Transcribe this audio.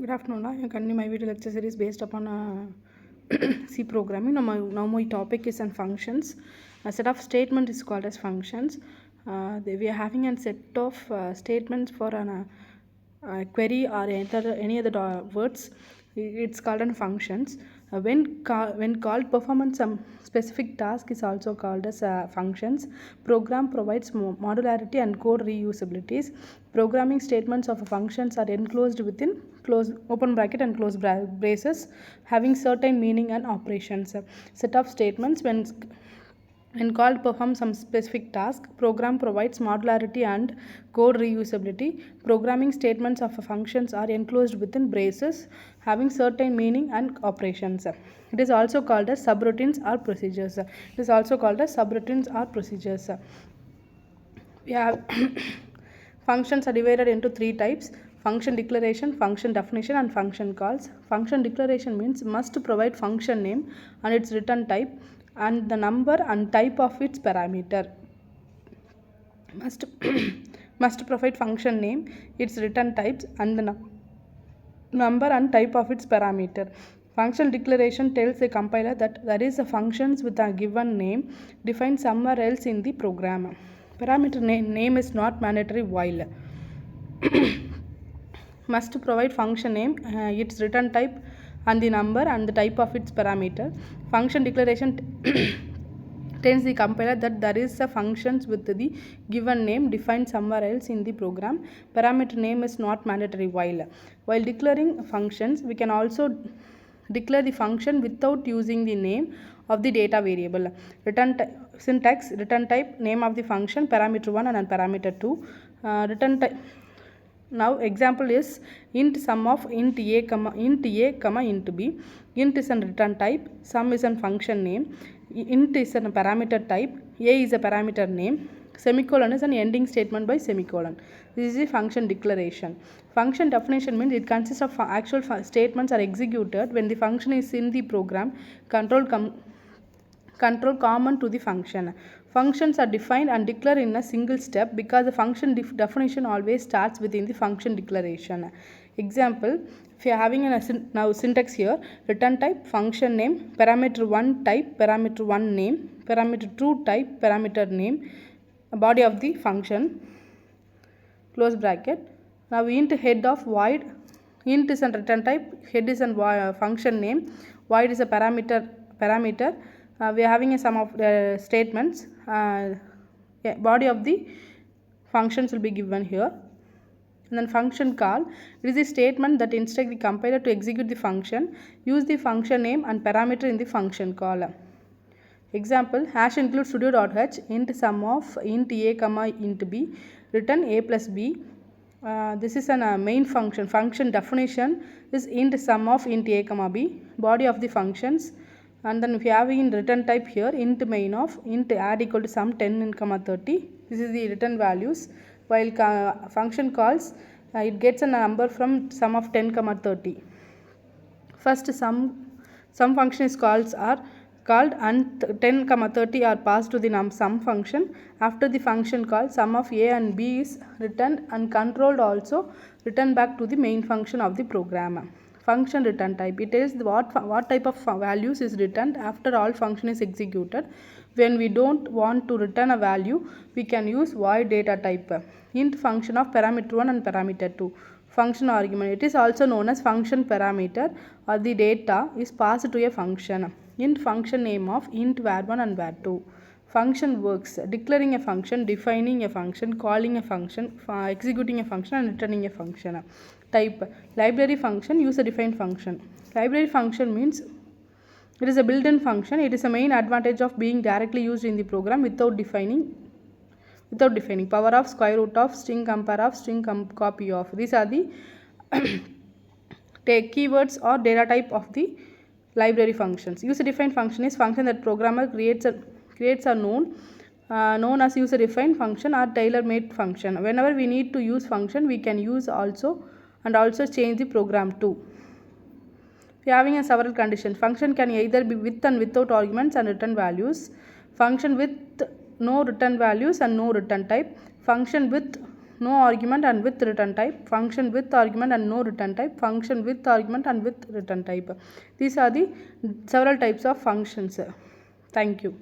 Good afternoon. I continue my video lecture series based upon C programming. Now my topic is on functions. A set of statement is called as functions. We are having a set of statements for an query or any other words. It's called an functions. When called, performance some specific task is also called as functions. Program provides modularity and code reusabilities. Programming statements of functions are enclosed within close open bracket and close braces, having certain meaning and operations. Set of statements when called perform some specific task. Program provides modularity and code reusability. Programming statements of functions are enclosed within braces, having certain meaning and operations. It is also called as subroutines or procedures. It is also called as subroutines or procedures. We have functions are divided into three types: function declaration, function definition, and function calls. Function declaration means must provide function name and its return type and the number and type of its parameter. Must provide function name, its return types, and the number and type of its parameter. Function declaration tells the compiler that there is a functions with a given name defined somewhere else in the program. Parameter name is not mandatory while must provide function name, its return type, and the number and the type of its parameter. Function declaration tells the compiler that there is a functions with the given name defined somewhere else in the program. Parameter name is not mandatory while declaring functions. We can also declare the function without using the name of the data variable. Syntax: return type, name of the function, parameter 1 and parameter 2. Return type. Now example is int sum of int a comma int b. Int is a return type, sum is a function name, int is a parameter type, a is a parameter name, semicolon is an ending statement by semicolon. This is the function declaration. Function definition means it consists of actual statements are executed when the function is in the program. Control common to the function. Functions are defined and declared in a single step because the function definition always starts within the function declaration. Example, if you are having now syntax here: return type, function name, parameter 1 type, parameter 1 name, parameter 2 type, parameter name, body of the function, close bracket. Now int head of void. Int is a return type, head is a function name, void is a parameter. We are having a sum of statements. Body of the functions will be given here. And then function call: it is a statement that instructs the compiler to execute the function. Use the function name and parameter in the function call. Example, hash include studio.h, int sum of int a comma int b, return a plus b. This is a main function. Function definition is int sum of int a comma b, body of the functions. And then if you have in return type here, int main of int add equal to sum 10 and comma 30. This is the return values. While function calls, it gets a number from sum of 10 comma 30. First some function is called and 10 comma 30 are passed to the sum function. After the function call, sum of a and b is returned and controlled also returned back to the main function of the program. Function return type: it tells what type of values is returned after all function is executed. When we don't want to return a value, we can use void data type. Int function of parameter 1 and parameter 2. Function argument: it is also known as function parameter or the data is passed to a function. Int function name of int var1 and var2. Function works: declaring a function, defining a function, calling a function, executing a function, and returning a function. Type: library function, user defined function. Library function means it is a built-in function. It is a main advantage of being directly used in the program without defining. Power of, square root of, string compare of, string copy of. These are the keywords or data type of the library functions. User defined function is function that programmer creates are known as user defined function or tailor made function. Whenever we need to use function, we can use also change the program too. We are having a several conditions. Function can either be with and without arguments and return values. Function with no return values and no return type. Function with no argument and with return type, function with argument and no return type, function with argument and with return type. These are the several types of functions. Thank you.